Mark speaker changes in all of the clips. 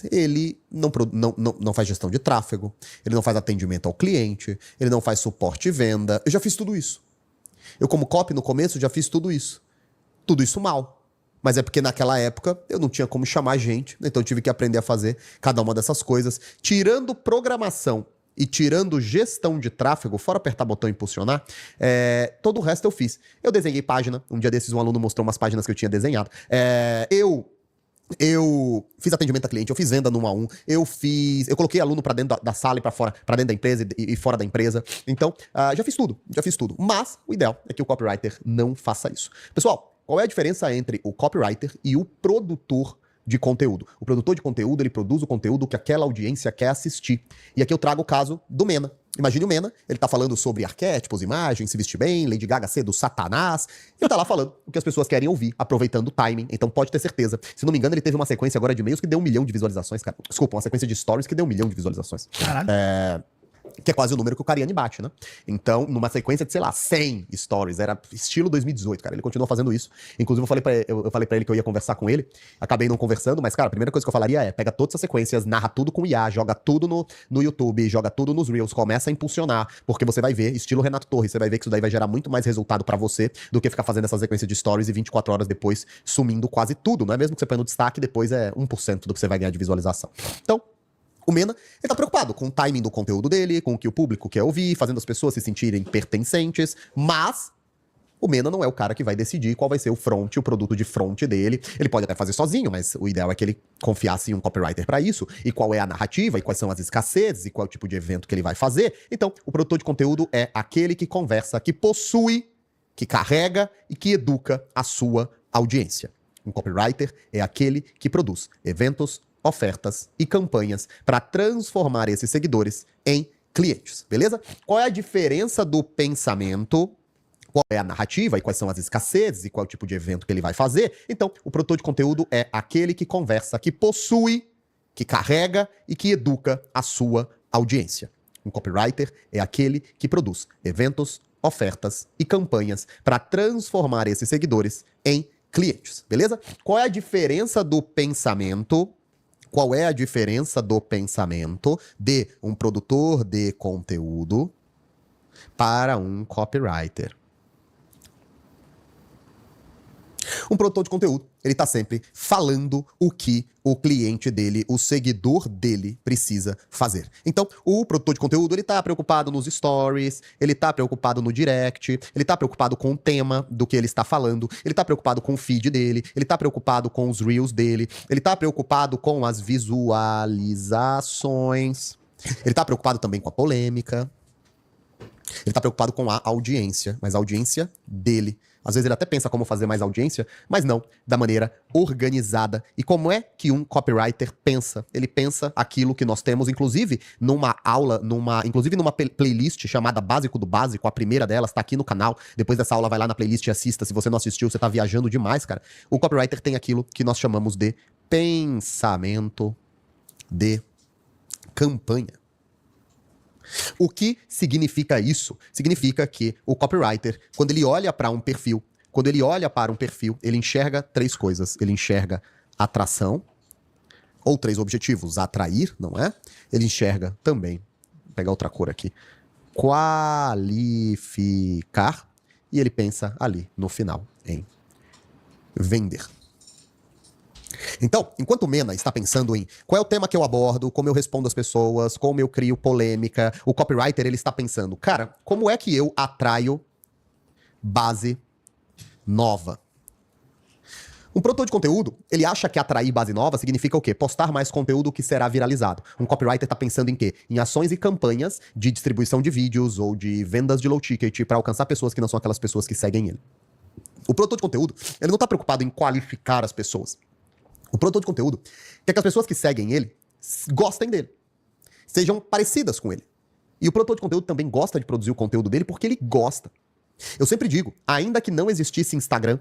Speaker 1: faz? Ele não faz gestão de tráfego, ele não faz atendimento ao cliente, ele não faz suporte e venda. Eu já fiz tudo isso. Eu, como copy, no começo, já fiz tudo isso. Tudo isso mal. Mas é porque naquela época eu não tinha como chamar gente, então eu tive que aprender a fazer cada uma dessas coisas. Tirando programação e tirando gestão de tráfego, fora apertar botão e impulsionar, todo o resto eu fiz. Eu desenhei página. Um dia desses um aluno mostrou umas páginas que eu tinha desenhado. Eu fiz atendimento a cliente, eu fiz venda no 1 a 1, eu coloquei aluno pra dentro da sala e pra fora, pra dentro da empresa e fora da empresa. Então, já fiz tudo. Mas o ideal é que o copywriter não faça isso. Pessoal, qual é a diferença entre o copywriter e o produtor de conteúdo? O produtor de conteúdo, ele produz o conteúdo que aquela audiência quer assistir. E aqui eu trago o caso do Mena. Imagine o Mena, ele tá falando sobre arquétipos, imagens, se vestir bem, Lady Gaga ser do Satanás. Ele tá lá falando o que as pessoas querem ouvir, aproveitando o timing. Então pode ter certeza. Se não me engano, ele teve uma sequência agora de e-mails que deu 1 milhão de visualizações, cara. Desculpa, uma sequência de stories que deu 1 milhão de visualizações. Caralho. Que é quase o número que o Cariani bate, né? Então, numa sequência de, sei lá, 100 stories, era estilo 2018, cara. Ele continuou fazendo isso. Inclusive, eu falei pra ele que eu ia conversar com ele. Acabei não conversando, mas, cara, a primeira coisa que eu falaria é: pega todas essas sequências, narra tudo com IA, joga tudo no YouTube, joga tudo nos Reels, começa a impulsionar, porque você vai ver, estilo Renato Torres, você vai ver que isso daí vai gerar muito mais resultado pra você do que ficar fazendo essa sequência de stories e 24 horas depois sumindo quase tudo, não é mesmo que você põe no destaque, depois é 1% do que você vai ganhar de visualização. Então, o Mena, ele tá preocupado com o timing do conteúdo dele, com o que o público quer ouvir, fazendo as pessoas se sentirem pertencentes, mas o Mena não é o cara que vai decidir qual vai ser o produto de front dele. Ele pode até fazer sozinho, mas o ideal é que ele confiasse em um copywriter para isso, e qual é a narrativa, e quais são as escassezes, e qual é o tipo de evento que ele vai fazer. Então, o produtor de conteúdo é aquele que conversa, que possui, que carrega e que educa a sua audiência. Um copywriter é aquele que produz eventos, ofertas e campanhas para transformar esses seguidores em clientes, beleza? Qual é a diferença do pensamento? Qual é a narrativa e quais são as escassezes e qual é o tipo de evento que ele vai fazer? Então, o produtor de conteúdo é aquele que conversa, que possui, que carrega e que educa a sua audiência. Um copywriter é aquele que produz eventos, ofertas e campanhas para transformar esses seguidores em clientes, beleza? Qual é a diferença do pensamento? Qual é a diferença do pensamento de um produtor de conteúdo para um copywriter? Um produtor de conteúdo, ele tá sempre falando o que o cliente dele, o seguidor dele precisa fazer. Então, o produtor de conteúdo, ele tá preocupado nos stories, ele tá preocupado no direct, ele tá preocupado com o tema do que ele está falando, ele tá preocupado com o feed dele, ele tá preocupado com os reels dele, ele tá preocupado com as visualizações, ele tá preocupado também com a polêmica, ele tá preocupado com a audiência, mas a audiência dele. Às vezes ele até pensa como fazer mais audiência, mas não da maneira organizada. E como é que um copywriter pensa? Ele pensa aquilo que nós temos, inclusive numa aula, numa playlist chamada Básico do Básico, a primeira delas tá aqui no canal. Depois dessa aula vai lá na playlist e assista. Se você não assistiu, você tá viajando demais, cara. O copywriter tem aquilo que nós chamamos de pensamento de campanha. O que significa isso? Significa que o copywriter, quando ele olha para um perfil, ele enxerga 3 coisas. Ele enxerga atração, ou 3 objetivos: atrair, não é? Ele enxerga também, vou pegar outra cor aqui, qualificar, e ele pensa ali, no final, em vender. Então, enquanto o Mena está pensando em qual é o tema que eu abordo, como eu respondo às pessoas, como eu crio polêmica, o copywriter, ele está pensando, cara, como é que eu atraio base nova? Um produtor de conteúdo, ele acha que atrair base nova significa o quê? Postar mais conteúdo que será viralizado. Um copywriter está pensando em quê? Em ações e campanhas de distribuição de vídeos ou de vendas de low ticket para alcançar pessoas que não são aquelas pessoas que seguem ele. O produtor de conteúdo, ele não está preocupado em qualificar as pessoas. O produtor de conteúdo quer que as pessoas que seguem ele gostem dele, sejam parecidas com ele. E o produtor de conteúdo também gosta de produzir o conteúdo dele porque ele gosta. Eu sempre digo, ainda que não existisse Instagram,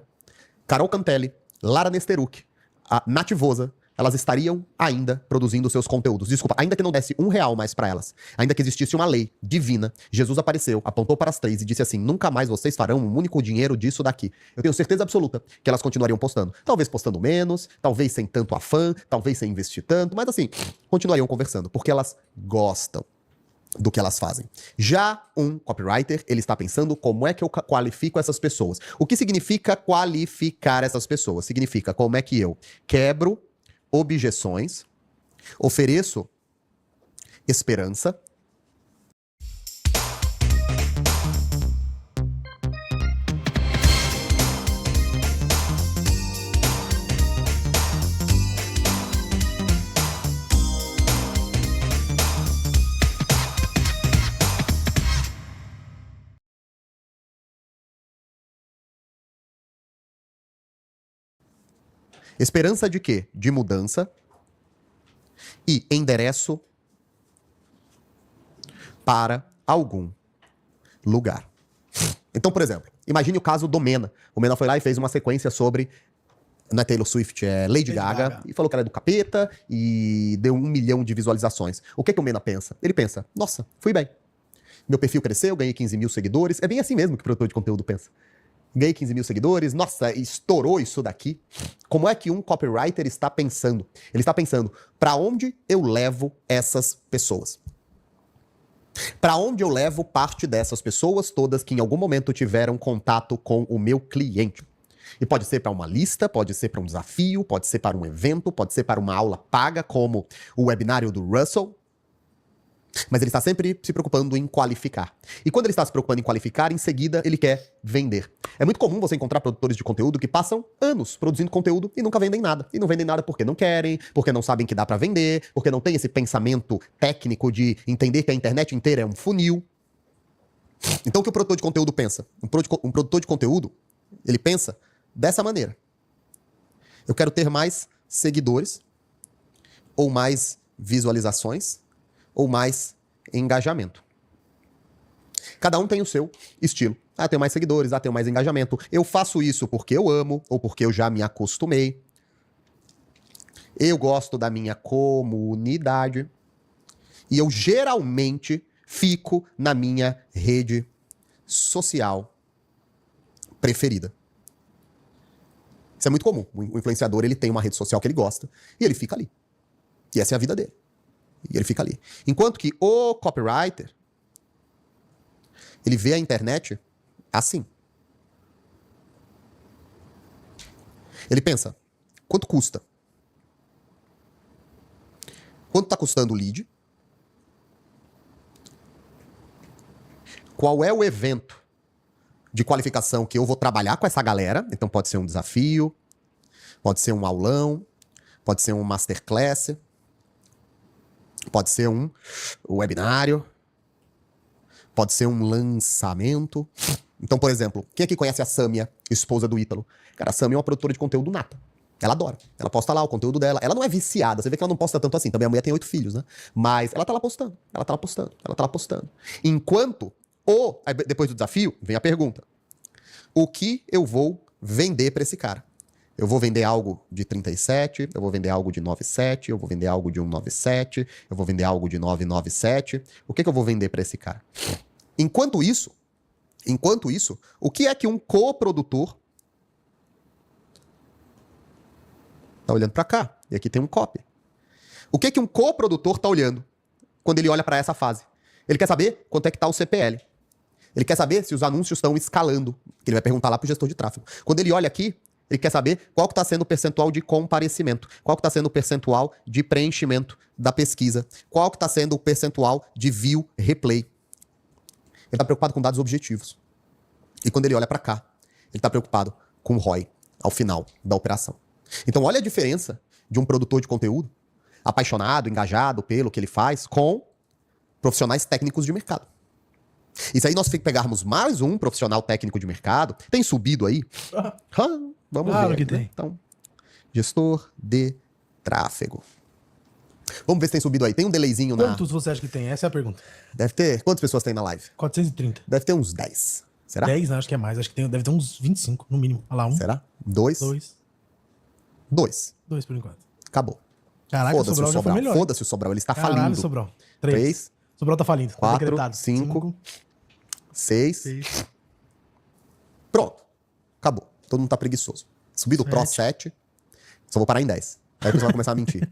Speaker 1: Carol Cantelli, Lara Nesteruk, a Nath Voza, elas estariam ainda produzindo seus conteúdos. Desculpa, ainda que não desse R$1 mais pra elas, ainda que existisse uma lei divina, Jesus apareceu, apontou para as 3 e disse assim, nunca mais vocês farão um único dinheiro disso daqui. Eu tenho certeza absoluta que elas continuariam postando. Talvez postando menos, talvez sem tanto afã, talvez sem investir tanto, mas assim, continuariam conversando, porque elas gostam do que elas fazem. Já um copywriter, ele está pensando como é que eu qualifico essas pessoas. O que significa qualificar essas pessoas? Significa como é que eu quebro objeções, ofereço esperança, esperança de quê? De mudança e endereço para algum lugar. Então, por exemplo, imagine o caso do Mena. O Mena foi lá e fez uma sequência sobre, não é Taylor Swift, é Lady Gaga, e falou que ela é do capeta e deu 1 milhão de visualizações. O que o Mena pensa? Ele pensa, nossa, fui bem. Meu perfil cresceu, ganhei 15 mil seguidores. É bem assim mesmo que o produtor de conteúdo pensa. Ganhei 15 mil seguidores, nossa, estourou isso daqui. Como é que um copywriter está pensando? Ele está pensando, para onde eu levo essas pessoas? Para onde eu levo parte dessas pessoas todas que em algum momento tiveram contato com o meu cliente? E pode ser para uma lista, pode ser para um desafio, pode ser para um evento, pode ser para uma aula paga, como o webinário do Russell. Mas ele está sempre se preocupando em qualificar. E quando ele está se preocupando em qualificar, em seguida ele quer vender. É muito comum você encontrar produtores de conteúdo que passam anos produzindo conteúdo e nunca vendem nada. E não vendem nada porque não querem, porque não sabem que dá para vender, porque não tem esse pensamento técnico de entender que a internet inteira é um funil. Então o que o produtor de conteúdo pensa? Um produtor de conteúdo, ele pensa dessa maneira. Eu quero ter mais seguidores, ou mais visualizações, ou mais engajamento. Cada um tem o seu estilo. Ah, tenho mais seguidores, tenho mais engajamento. Eu faço isso porque eu amo, ou porque eu já me acostumei. Eu gosto da minha comunidade. E eu geralmente fico na minha rede social preferida. Isso é muito comum. O influenciador, ele tem uma rede social que ele gosta e ele fica ali. E essa é a vida dele. E ele fica ali. Enquanto que o copywriter, ele vê a internet assim. Ele pensa, quanto custa? Quanto está custando o lead? Qual é o evento de qualificação que eu vou trabalhar com essa galera? Então pode ser um desafio, pode ser um aulão, pode ser um masterclass, pode ser um webinário, pode ser um lançamento. Então, por exemplo, quem aqui conhece a Sâmia, esposa do Ítalo? Cara, a Sâmia é uma produtora de conteúdo nata. Ela adora. Ela posta lá o conteúdo dela. Ela não é viciada. Você vê que ela não posta tanto assim. Também a mulher tem 8 filhos, né? Mas ela tá lá postando. Ela tá lá postando. Ela tá lá postando. Enquanto aí depois do desafio, vem a pergunta. O que eu vou vender pra esse cara? Eu vou vender algo de 37, eu vou vender algo de 97, eu vou vender algo de 197, eu vou vender algo de 997. O que eu vou vender para esse cara? Enquanto isso, o que é que um coprodutor tá olhando para cá? E aqui tem um copy. O que é que um coprodutor tá olhando quando ele olha para essa fase? Ele quer saber quanto é que tá o CPL. Ele quer saber se os anúncios estão escalando. Ele vai perguntar lá pro gestor de tráfego. Quando ele olha aqui, ele quer saber qual que está sendo o percentual de comparecimento, qual que está sendo o percentual de preenchimento da pesquisa, qual que está sendo o percentual de view replay. Ele está preocupado com dados objetivos. E quando ele olha para cá, ele está preocupado com o ROI ao final da operação. Então olha a diferença de um produtor de conteúdo apaixonado, engajado pelo que ele faz, com profissionais técnicos de mercado. E se aí nós pegarmos mais um profissional técnico de mercado, tem subido aí? Vamos ver.
Speaker 2: Que tem.
Speaker 1: Então, gestor de tráfego. Vamos ver se tem subido aí. Tem um delayzinho na...
Speaker 2: Quantos você acha que tem? Essa é a pergunta.
Speaker 1: Deve ter... Quantas pessoas tem na live?
Speaker 2: 430.
Speaker 1: Deve ter uns 10. Será?
Speaker 2: 10? Não, acho que é mais. Acho que deve ter uns 25, no mínimo. Olha lá, um.
Speaker 1: Será? 2?
Speaker 2: 2.
Speaker 1: 2.
Speaker 2: 2 por enquanto.
Speaker 1: Acabou.
Speaker 2: Caraca, o
Speaker 1: Foda-se
Speaker 2: Sobral já foi melhor.
Speaker 1: Foda-se o Sobral, ele está
Speaker 2: Caralho,
Speaker 1: falindo.
Speaker 2: Sobral.
Speaker 1: 3,
Speaker 2: Sobral tá falindo. Tá
Speaker 1: 4,
Speaker 2: decretado.
Speaker 1: 5, 6.
Speaker 2: 6.
Speaker 1: Pronto. Acabou. Todo mundo tá preguiçoso. Subi do Pro 7. Só vou parar em 10. Aí a pessoa vai começar a mentir.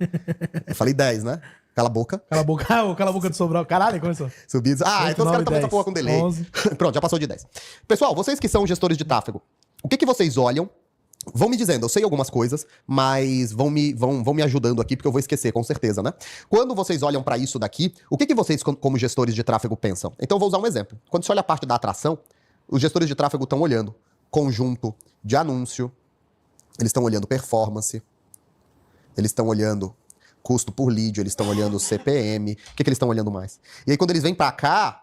Speaker 1: Eu falei 10, né? Cala a boca.
Speaker 2: Cala a boca do Sobral. Caralho, começou.
Speaker 1: Subi. Ah,
Speaker 2: 8,
Speaker 1: então os
Speaker 2: 9,
Speaker 1: caras estão com essa
Speaker 2: 10,
Speaker 1: porra com delay.
Speaker 2: 11.
Speaker 1: Pronto, já passou de 10. Pessoal, vocês que são gestores de tráfego, o que vocês olham? Vão me dizendo, eu sei algumas coisas, mas vão me ajudando aqui, porque eu vou esquecer, com certeza, né? Quando vocês olham pra isso daqui, o que vocês, como gestores de tráfego, pensam? Então eu vou usar um exemplo. Quando você olha a parte da atração, os gestores de tráfego estão olhando conjunto de anúncio, eles estão olhando performance, eles estão olhando custo por lead, eles estão olhando CPM, o que eles estão olhando mais? E aí quando eles vêm pra cá,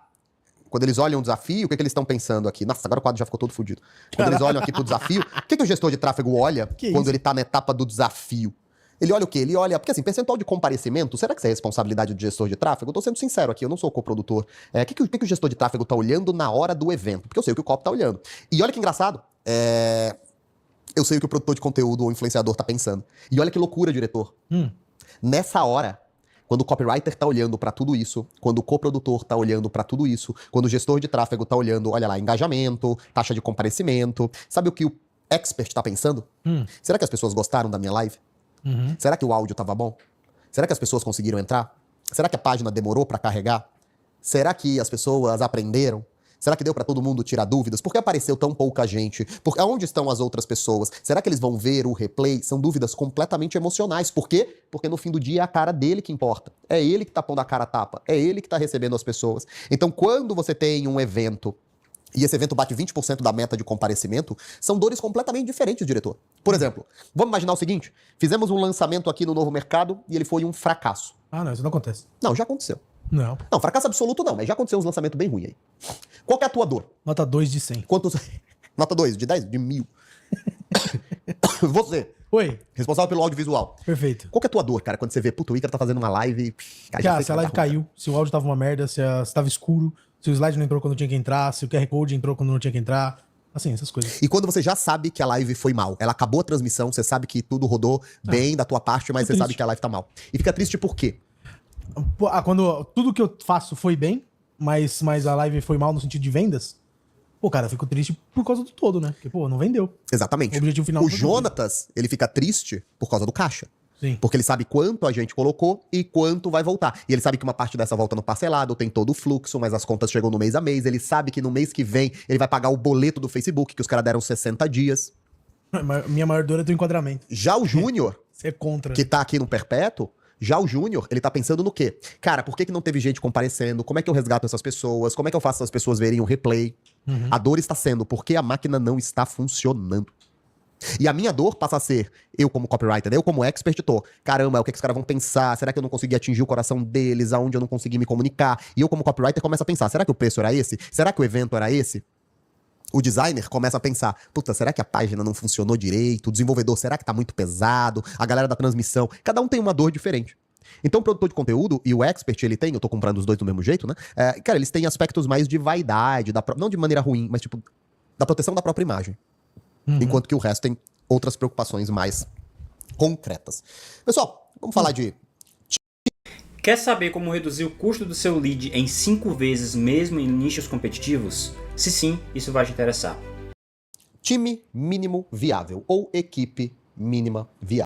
Speaker 1: quando eles olham o desafio, o que eles estão pensando aqui? Nossa, agora o quadro já ficou todo fodido. Quando eles olham aqui pro desafio, o que o gestor de tráfego olha quando ele tá na etapa do desafio? Ele olha o quê? Ele olha... Porque assim, percentual de comparecimento, será que isso é responsabilidade do gestor de tráfego? Eu tô sendo sincero aqui, eu não sou coprodutor. O que o gestor de tráfego tá olhando na hora do evento? Porque eu sei o que o copy tá olhando. E olha que engraçado, eu sei o que o produtor de conteúdo ou influenciador tá pensando. E olha que loucura, diretor. Nessa hora, quando o copywriter tá olhando pra tudo isso, quando o coprodutor tá olhando pra tudo isso, quando o gestor de tráfego tá olhando, olha lá, engajamento, taxa de comparecimento, sabe o que o expert tá pensando? Será que as pessoas gostaram da minha live? Será que o áudio tava bom? Será que as pessoas conseguiram entrar? Será que a página demorou pra carregar? Será que as pessoas aprenderam? Será que deu pra todo mundo tirar dúvidas? Por que apareceu tão pouca gente? Onde estão as outras pessoas? Será que eles vão ver o replay? São dúvidas completamente emocionais. Por quê? Porque no fim do dia é a cara dele que importa. É ele que tá pondo a cara a tapa. É ele que tá recebendo as pessoas. Então, quando você tem um evento e esse evento bate 20% da meta de comparecimento, são dores completamente diferentes, diretor. Por exemplo, vamos imaginar o seguinte: fizemos um lançamento aqui no novo mercado e ele foi um fracasso.
Speaker 2: Ah, não, isso não acontece.
Speaker 1: Não, já aconteceu.
Speaker 2: Não.
Speaker 1: Não, fracasso absoluto não, mas já aconteceu uns lançamentos bem ruins aí. Qual que é a tua dor?
Speaker 2: Nota 2 de 100.
Speaker 1: Quantos... Nota 2, de 10? De 1000. Você,
Speaker 2: Oi,
Speaker 1: responsável pelo audiovisual.
Speaker 2: perfeito.
Speaker 1: Qual que é a tua dor, cara, quando você vê, puta, o Ícaro tá fazendo uma live... Cara,
Speaker 2: Cara, se a live caiu, se o áudio tava uma merda, se tava escuro, se o slide não entrou quando tinha que entrar, se o QR Code entrou quando não tinha que entrar. Assim, essas coisas.
Speaker 1: E quando você já sabe que a live foi mal, ela acabou a transmissão, você sabe que tudo rodou bem da tua parte, mas você sabe que a live tá mal. E fica triste por quê?
Speaker 2: Quando tudo que eu faço foi bem, mas a live foi mal no sentido de vendas, pô, cara, eu fico triste por causa do todo, né? Porque, pô, não vendeu.
Speaker 1: Exatamente.
Speaker 2: O objetivo final
Speaker 1: O
Speaker 2: foi
Speaker 1: Jonatas, ele fica triste por causa do caixa.
Speaker 2: Sim.
Speaker 1: Porque ele sabe quanto a gente colocou e quanto vai voltar. E ele sabe que uma parte dessa volta no parcelado, tem todo o fluxo, mas as contas chegam no mês a mês. Ele sabe que no mês que vem ele vai pagar o boleto do Facebook, que os caras deram 60 dias.
Speaker 2: Minha maior dor é do enquadramento.
Speaker 1: Já o Júnior,
Speaker 2: Você é contra.
Speaker 1: que tá aqui no Perpétuo, já o Júnior, ele tá pensando no quê? Cara, por que não teve gente comparecendo? Como é que eu resgato essas pessoas? Como é que eu faço essas pessoas verem o replay? A dor está sendo porque a máquina não está funcionando. E a minha dor passa a ser, eu como copywriter, eu como expert, caramba, o que os caras vão pensar? Será que eu não consegui atingir o coração deles? Aonde eu não consegui me comunicar? E eu como copywriter começo a pensar, será que o preço era esse? Será que o evento era esse? O designer começa a pensar, puta, será que a página não funcionou direito? O desenvolvedor, será que tá muito pesado? A galera da transmissão, cada um tem uma dor diferente. Então o produtor de conteúdo e o expert, ele tem, eu tô comprando os dois do mesmo jeito, né? Cara, eles têm aspectos mais de vaidade, não de maneira ruim, mas tipo, da proteção da própria imagem. Enquanto que o resto tem outras preocupações mais concretas. Pessoal, vamos falar de...
Speaker 3: Quer saber como reduzir o custo do seu lead em 5 vezes mesmo em nichos competitivos? Se sim, isso vai te interessar.
Speaker 1: Time mínimo viável ou equipe mínima viável.